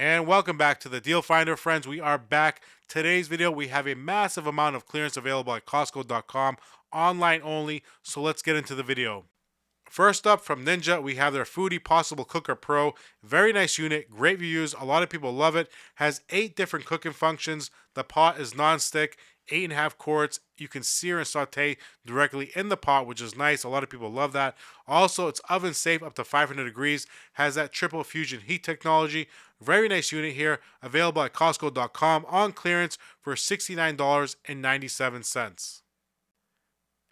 And welcome back to the Deal Finder, friends. We are back. Today's video, we have a massive amount of clearance available at Costco.com, online only. So let's get into the video. First up from Ninja, we have their Foodie Possible Cooker Pro. Very nice unit, great reviews. A lot of people love it. Has 8 different cooking functions. The pot is non-stick, 8.5 quarts. You can sear and saute directly in the pot, which is nice. A lot of people love that. Also, it's oven safe up to 500 degrees. Has that triple fusion heat technology. Very nice unit here. Available at Costco.com on clearance for $69.97.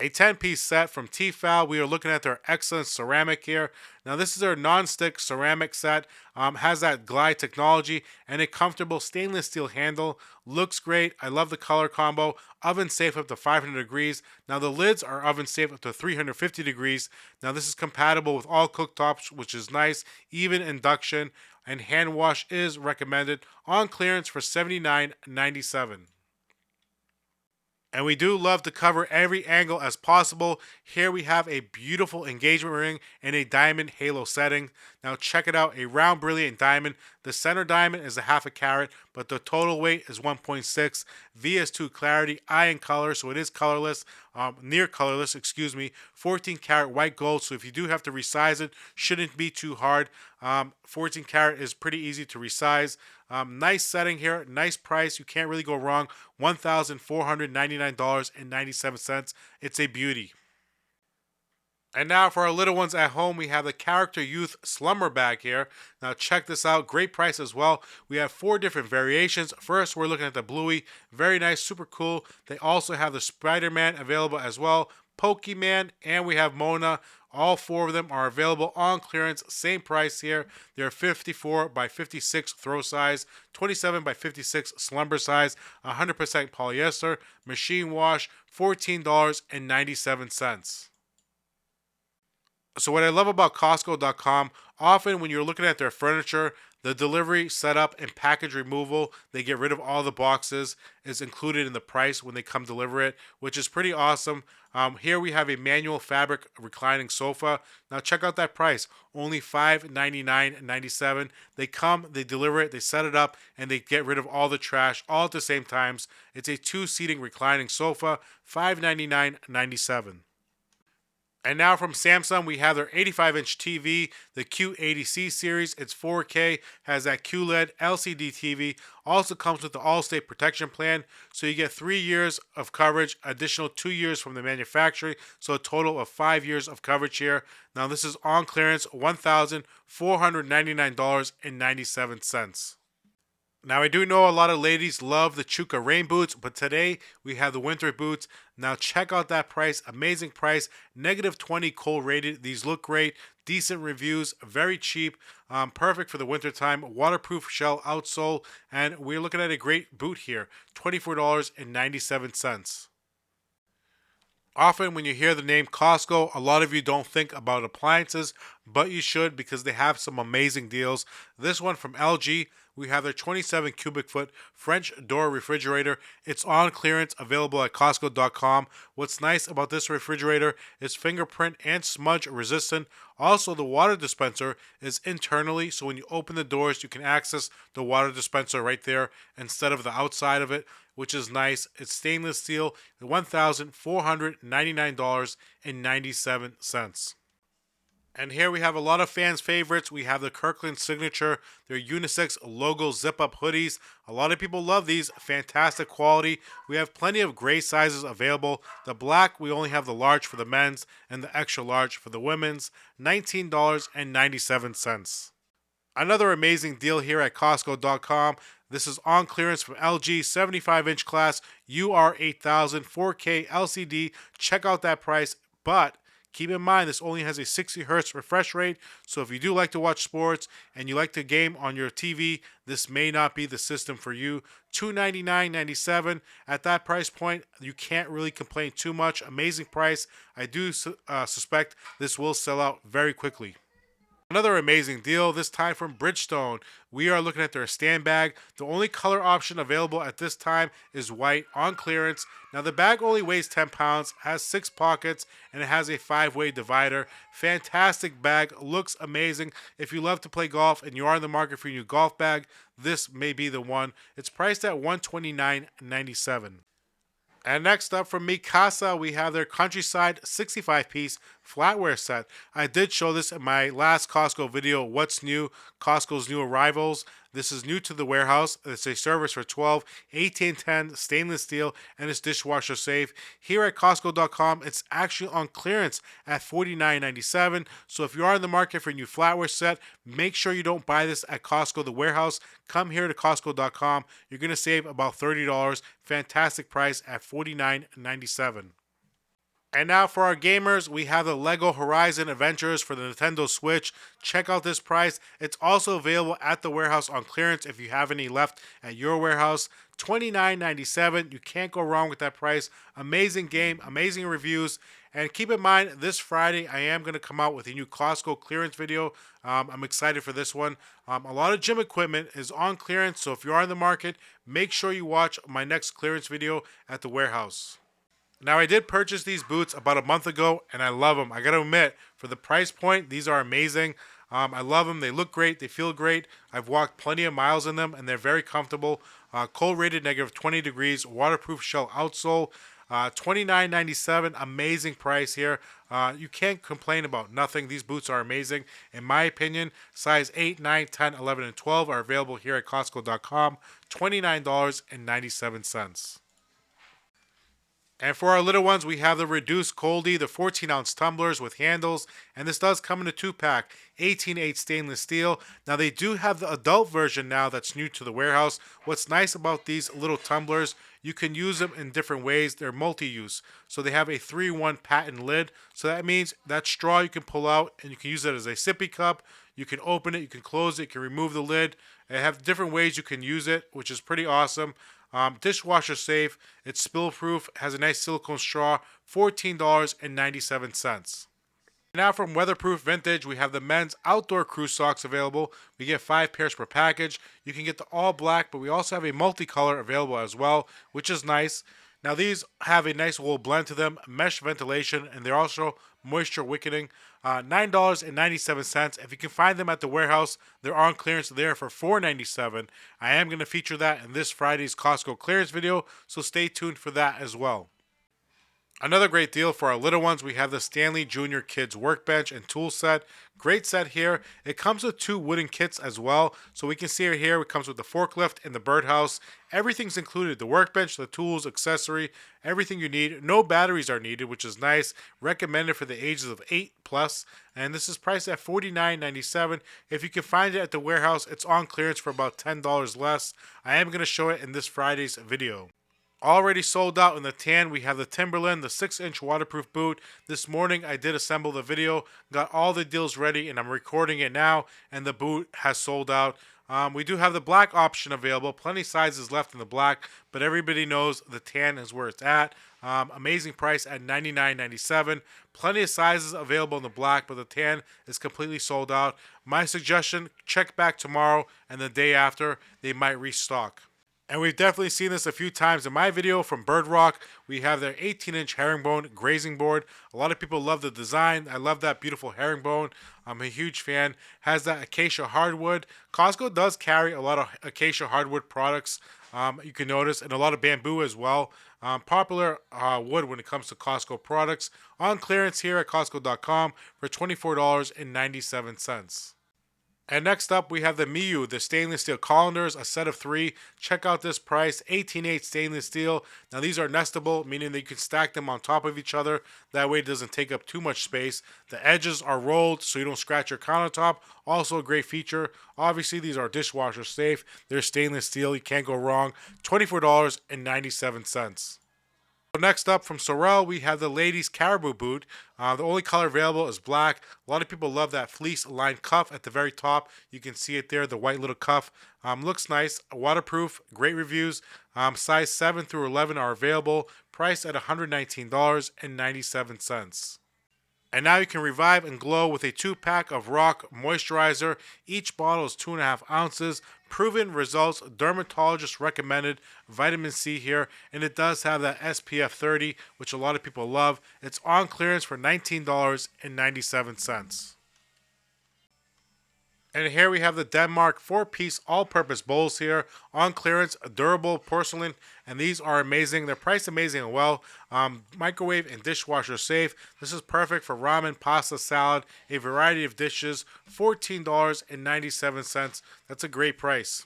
A 10-piece set from Tefal. We are looking at their excellent ceramic here. Now this is their non-stick ceramic set. Has that glide technology and a comfortable stainless steel handle. Looks great. I love the color combo. Oven safe up to 500 degrees. Now the lids are oven safe up to 350 degrees. Now this is compatible with all cooktops, which is nice. Even induction, and hand wash is recommended. On clearance for $79.97. And we do love to cover every angle as possible. Here we have a beautiful engagement ring in a diamond halo setting. Now check it out, a round brilliant diamond. The center diamond is a half a carat, but the total weight is 1.6. VS2 clarity, iron color, so it is colorless, near colorless, excuse me. 14 karat white gold, so if you do have to resize it, shouldn't be too hard. 14 karat is pretty easy to resize. Nice setting here, nice price. You can't really go wrong. $1,499.97. It's a beauty. And now for our little ones at home, we have the Character Youth Slumber Bag here. Now check this out, great price as well. We have 4 different variations. First, we're looking at the Bluey, very nice, super cool. They also have the Spider-Man available as well, Pokemon, and we have Mona. All 4 of them are available on clearance, same price here. They're 54 by 56 throw size, 27 by 56 slumber size, 100% polyester, machine wash, $14.97. So what I love about Costco.com, often when you're looking at their furniture, the delivery, setup, and package removal, they get rid of all the boxes, is included in the price when they come deliver it, which is pretty awesome. Here we have a manual fabric reclining sofa. Now check out that price, only $599.97. They come, they deliver it, they set it up, and they get rid of all the trash all at the same times. It's a 2-seating reclining sofa, $599.97. And now from Samsung, we have their 85-inch TV, the Q80C series. It's 4K, has that QLED LCD TV. Also comes with the All-State Protection Plan, so you get 3 years of coverage, additional 2 years from the manufacturer, so a total of 5 years of coverage here. Now this is on clearance, $1,499.97. Now, I do know a lot of ladies love the Chuka rain boots, but today we have the winter boots. Now, check out that price. Amazing price. -20 cold rated. These look great. Decent reviews. Very cheap. Perfect for the winter time. Waterproof shell outsole. And we're looking at a great boot here. $24.97. Often when you hear the name Costco, a lot of you don't think about appliances, but you should because they have some amazing deals. This one from LG, we have their 27 cubic foot French door refrigerator. It's on clearance, available at Costco.com. What's nice about this refrigerator is fingerprint and smudge resistant. Also, the water dispenser is internally, so when you open the doors, you can access the water dispenser right there instead of the outside of it, which is nice. It's stainless steel, $1,499.97. And here we have a lot of fans' favorites. We have the Kirkland Signature, their unisex logo zip-up hoodies. A lot of people love these. Fantastic quality. We have plenty of gray sizes available. The black, we only have the large for the men's and the extra large for the women's. $19.97. Another amazing deal here at Costco.com. This is on clearance from LG 75-inch class UR8000 4K LCD. Check out that price, but keep in mind this only has a 60 hertz refresh rate, so if you do like to watch sports and you like to game on your TV, this may not be the system for you. $299.97. At that price point, you can't really complain too much. Amazing price. I do suspect this will sell out very quickly. Another amazing deal, this time from Bridgestone. We are looking at their stand bag. The only color option available at this time is white on clearance. Now, the bag only weighs 10 pounds, has 6 pockets, and it has a 5-way divider. Fantastic bag, looks amazing. If you love to play golf and you are in the market for a new golf bag, this may be the one. It's priced at $129.97. And next up from Mikasa, we have their Countryside 65-piece flatware set. I did show this in my last Costco video, What's New? Costco's New Arrivals. This is new to the warehouse. It's a service for 12, 1810 stainless steel, and it's dishwasher safe. Here at Costco.com, it's actually on clearance at $49.97. So if you are in the market for a new flatware set, make sure you don't buy this at Costco, the warehouse. Come here to Costco.com. You're going to save about $30. Fantastic price at $49.97. And now for our gamers, we have the LEGO Horizon Adventures for the Nintendo Switch. Check out this price. It's also available at the warehouse on clearance if you have any left at your warehouse. $29.97. You can't go wrong with that price. Amazing game, amazing reviews. And keep in mind, this Friday, I am going to come out with a new Costco clearance video. I'm excited for this one. A lot of gym equipment is on clearance, so if you are in the market, make sure you watch my next clearance video at the warehouse. Now, I did purchase these boots about a month ago, and I love them. I got to admit, for the price point, these are amazing. I love them. They look great. They feel great. I've walked plenty of miles in them, and they're very comfortable. Cold rated negative 20 degrees, waterproof shell outsole. $29.97, amazing price here. You can't complain about nothing. These boots are amazing. In my opinion, size 8, 9, 10, 11, and 12 are available here at Costco.com. $29.97. And for our little ones, we have the Reduced Coldie, the 14-ounce tumblers with handles. And this does come in a 2-pack, 18/8 stainless steel. Now, they do have the adult version now that's new to the warehouse. What's nice about these little tumblers, you can use them in different ways. They're multi-use. So they have a 3-in-1 patent lid. So that means that straw you can pull out and you can use it as a sippy cup. You can open it, you can close it, you can remove the lid. They have different ways you can use it, which is pretty awesome. Dishwasher safe, it's spill proof, has a nice silicone straw, $14.97. Now from Weatherproof Vintage, we have the men's outdoor crew socks available. We get 5 pairs per package. You can get the all black, but we also have a multicolor available as well, which is nice. Now these have a nice wool blend to them, mesh ventilation, and they're also moisture wicking. $9.97. If you can find them at the warehouse, they're on clearance there for $4.97. I am going to feature that in this Friday's Costco clearance video, so stay tuned for that as well. Another great deal for our little ones, we have the Stanley Junior Kids Workbench and Tool Set. Great set here. It comes with 2 wooden kits as well. So we can see it here. It comes with the forklift and the birdhouse. Everything's included. The workbench, the tools, accessory, everything you need. No batteries are needed, which is nice. Recommended for the ages of 8 plus. And this is priced at $49.97. If you can find it at the warehouse, it's on clearance for about $10 less. I am going to show it in this Friday's video. Already sold out in the tan, we have the Timberland, the 6-inch waterproof boot. This morning I did assemble the video, got all the deals ready, and I'm recording it now, and the boot has sold out. We do have the black option available, plenty sizes left in the black, but everybody knows the tan is where it's at. Amazing price at $99.97. Plenty of sizes available in the black, but the tan is completely sold out. My suggestion, check back tomorrow and the day after, they might restock. And we've definitely seen this a few times in my video from Bird Rock. We have their 18-inch herringbone grazing board. A lot of people love the design. I love that beautiful herringbone. I'm a huge fan. Has that acacia hardwood. Costco does carry a lot of acacia hardwood products. You can notice, and a lot of bamboo as well. Popular wood when it comes to Costco products. On clearance here at Costco.com for $24.97. And next up, we have the Miyu, the stainless steel colanders, a set of 3. Check out this price, 18/8 stainless steel. Now, these are nestable, meaning that you can stack them on top of each other. That way, it doesn't take up too much space. The edges are rolled, so you don't scratch your countertop. Also, a great feature. Obviously, these are dishwasher safe. They're stainless steel. You can't go wrong. $24.97. Next up from Sorel, we have the ladies caribou boot. The only color available is black. A lot of people love that fleece lined cuff at the very top. You can see it there, the white little cuff. Looks nice, waterproof, great reviews. Size 7 through 11 are available. Priced at $119.97. And now you can revive and glow with a 2-pack of Rock Moisturizer. Each bottle is 2.5 ounces. Proven results, dermatologist recommended vitamin C here, and it does have that SPF 30, which a lot of people love. It's on clearance for $19.97. And here we have the Denmark 4-piece all-purpose bowls here on clearance, durable porcelain, and these are amazing. They're priced amazing and well. Microwave and dishwasher safe. This is perfect for ramen, pasta, salad, a variety of dishes. $14.97. That's a great price.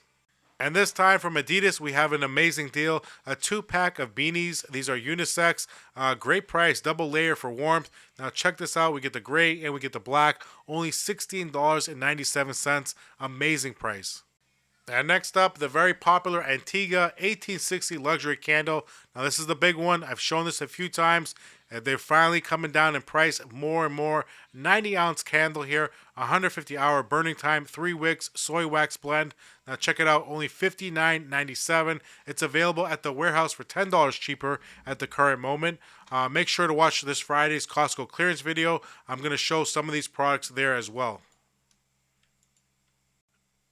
And this time from Adidas, we have an amazing deal. A 2-pack of beanies. These are unisex. Great price, double layer for warmth. Now check this out. We get the gray and we get the black. Only $16.97. Amazing price. And next up, the very popular Antigua 1860 luxury candle. Now this is the big one. I've shown this a few times. They're finally coming down in price more and more. 90-ounce candle here, 150-hour burning time, 3 wicks, soy wax blend. Now check it out, only $59.97. It's available at the warehouse for $10 cheaper at the current moment. Make sure to watch this Friday's Costco clearance video. I'm going to show some of these products there as well.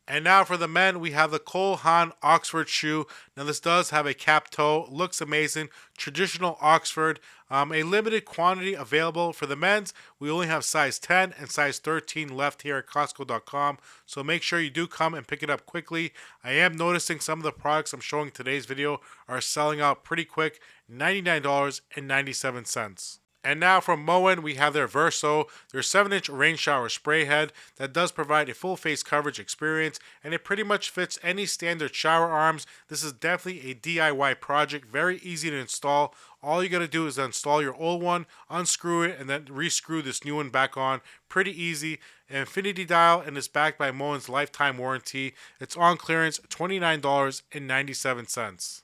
And now for the men, we have the Cole Haan Oxford shoe. Now this does have a cap toe, looks amazing, traditional Oxford. A limited quantity available for the men's. We only have size 10 and size 13 left here at Costco.com. So make sure you do come and pick it up quickly. I am noticing some of the products I'm showing in today's video are selling out pretty quick, $99.97. And now from Moen, we have their Verso, their 7-inch rain shower spray head that does provide a full face coverage experience, and it pretty much fits any standard shower arms. This is definitely a DIY project, very easy to install. All you gotta do is install your old one, unscrew it, and then rescrew this new one back on. Pretty easy. An infinity dial, and it's backed by Moen's lifetime warranty. It's on clearance, $29.97.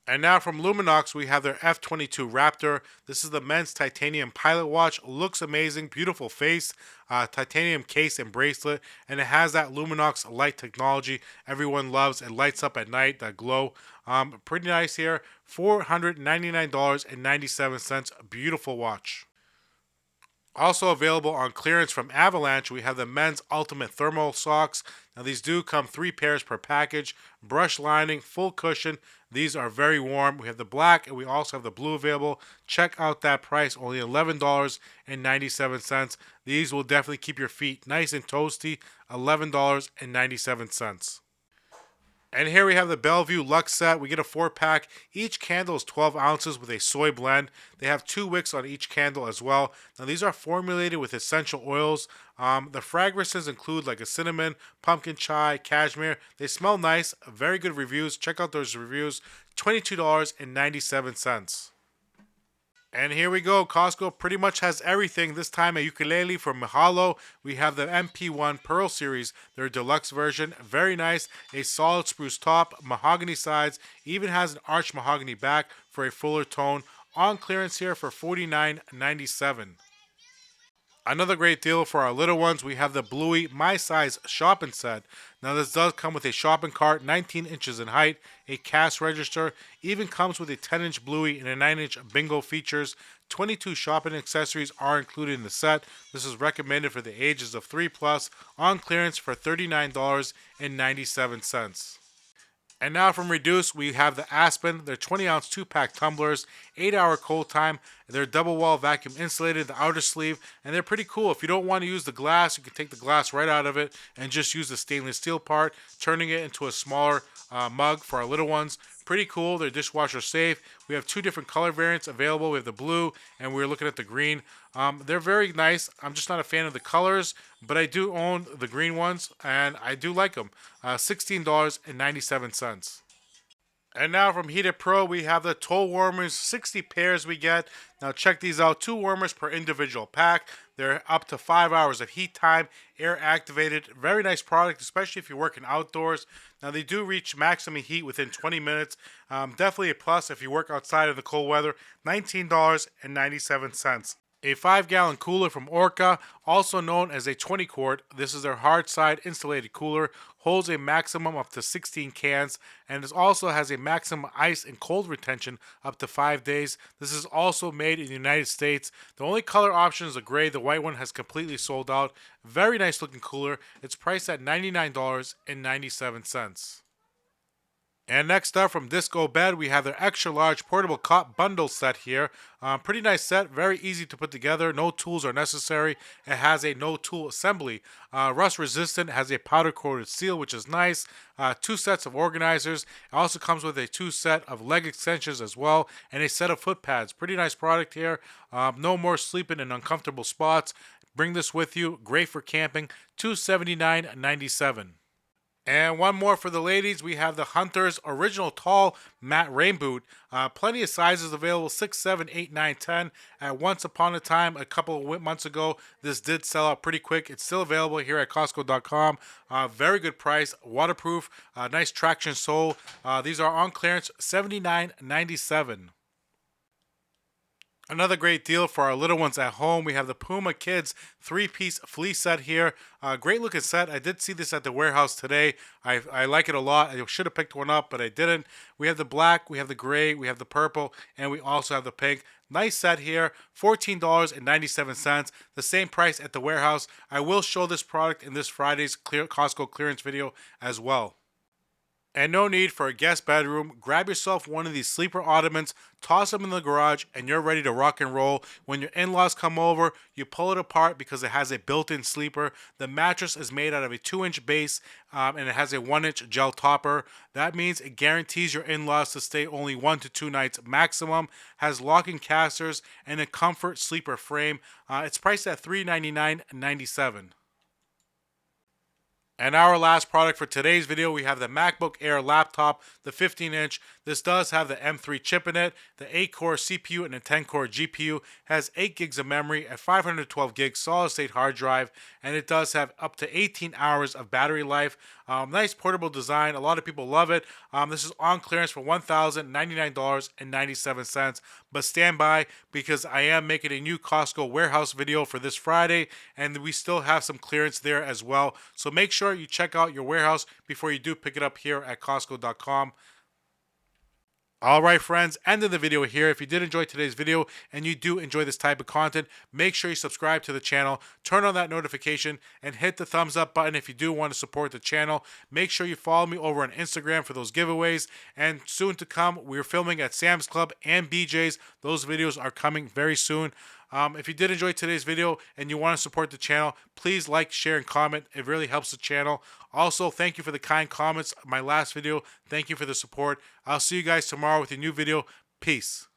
And now from Luminox, we have their F22 Raptor. This is the men's titanium pilot watch. Looks amazing, beautiful face, titanium case and bracelet, and it has that Luminox light technology everyone loves. It lights up at night, that glow. Pretty nice here, $499.97. Beautiful watch. Also available on clearance from Avalanche, we have the men's ultimate thermal socks. Now these do come 3 pairs per package, brush lining, full cushion. These are very warm. We have the black and we also have the blue available. Check out that price, only $11.97. These will definitely keep your feet nice and toasty, $11.97. And here we have the Bellevue Luxe set. We get a 4-pack. Each candle is 12 ounces with a soy blend. They have 2 wicks on each candle as well. Now these are formulated with essential oils. The fragrances include like a cinnamon, pumpkin chai, cashmere. They smell nice. Very good reviews. Check out those reviews. $22.97. And here we go. Costco pretty much has everything. This time a ukulele from Mahalo. We have the MP1 Pearl Series, their deluxe version. Very nice. A solid spruce top, mahogany sides, even has an arched mahogany back for a fuller tone. On clearance here for $49.97. Another great deal for our little ones, we have the Bluey My Size shopping set. Now this does come with a shopping cart, 19 inches in height, a cash register, even comes with a 10-inch Bluey and a 9-inch bingo features. 22 shopping accessories are included in the set. This is recommended for the ages of 3+, on clearance for $39.97. And now from Reduce, we have the Aspen. They're 20-ounce 2-pack tumblers, 8-hour cold time. They're double wall vacuum insulated, the outer sleeve, and they're pretty cool. If you don't want to use the glass, you can take the glass right out of it and just use the stainless steel part, turning it into a smaller mug for our little ones. Pretty cool. They're dishwasher safe. We have 2 different color variants available. We have the blue and we're looking at the green. They're very nice. I'm just not a fan of the colors, but I do own the green ones and I do like them. $16.97. And now from Heated Pro, we have the toe warmers, 60 pairs we get. Now check these out, 2 warmers per individual pack. They're up to 5 hours of heat time, air activated. Very nice product, especially if you're working outdoors. Now they do reach maximum heat within 20 minutes. Definitely a plus if you work outside of the cold weather. $19.97. A 5-gallon cooler from Orca, also known as a 20 quart. This is their hard side insulated cooler, holds a maximum up to 16 cans, and it also has a maximum ice and cold retention up to 5 days. This is also made in the United States. The only color option is the gray. The white one has completely sold out. Very nice looking cooler. It's priced at $99.97. And next up from Disco Bed, we have their extra large portable cot bundle set here. Pretty nice set, very easy to put together. No tools are necessary. It has a no tool assembly. Rust resistant, has a powder coated seal, which is nice. 2 sets of organizers. It also comes with a 2 set of leg extensions as well, and a set of foot pads. Pretty nice product here. No more sleeping in uncomfortable spots. Bring this with you. Great for camping. $279.97. And one more for the ladies. We have the Hunter's Original Tall Matte Rain Boot. Plenty of sizes available, 6, 7, 8, 9, 10. At once upon a time, a couple of months ago, this did sell out pretty quick. It's still available here at Costco.com. Very good price, waterproof, nice traction sole. These are on clearance, $79.97. Another great deal for our little ones at home. We have the Puma Kids 3-piece fleece set here. Great looking set. I did see this at the warehouse today. I like it a lot. I should have picked one up, but I didn't. We have the black, we have the gray, we have the purple, and we also have the pink. Nice set here, $14.97. The same price at the warehouse. I will show this product in this Friday's Costco clearance video as well. And no need for a guest bedroom. Grab yourself one of these sleeper ottomans, toss them in the garage, and you're ready to rock and roll. When your in-laws come over, you pull it apart because it has a built-in sleeper. The mattress is made out of a 2-inch base, and it has a 1-inch gel topper. That means it guarantees your in-laws to stay only 1 to 2 nights maximum. Has locking casters and a comfort sleeper frame. It's priced at $399.97. And our last product for today's video, we have the MacBook Air laptop, the 15-inch. This does have the M3 chip in it, the 8-core CPU and a 10-core GPU. Has 8 gigs of memory, a 512 gig solid-state hard drive, and it does have up to 18 hours of battery life. Nice portable design. A lot of people love it. This is on clearance for $1,099.97. But stand by because I am making a new Costco warehouse video for this Friday, and we still have some clearance there as well. So make sure you check out your warehouse before you do pick it up here at Costco.com. Alright friends, ending the video here. If you did enjoy today's video and you do enjoy this type of content, make sure you subscribe to the channel, turn on that notification, and hit the thumbs up button if you do want to support the channel. Make sure you follow me over on Instagram for those giveaways, and soon to come, we're filming at Sam's Club and BJ's. Those videos are coming very soon. If you did enjoy today's video and you want to support the channel, please like, share, and comment. It really helps the channel. Also, thank you for the kind comments. My last video, thank you for the support. I'll see you guys tomorrow with a new video. Peace.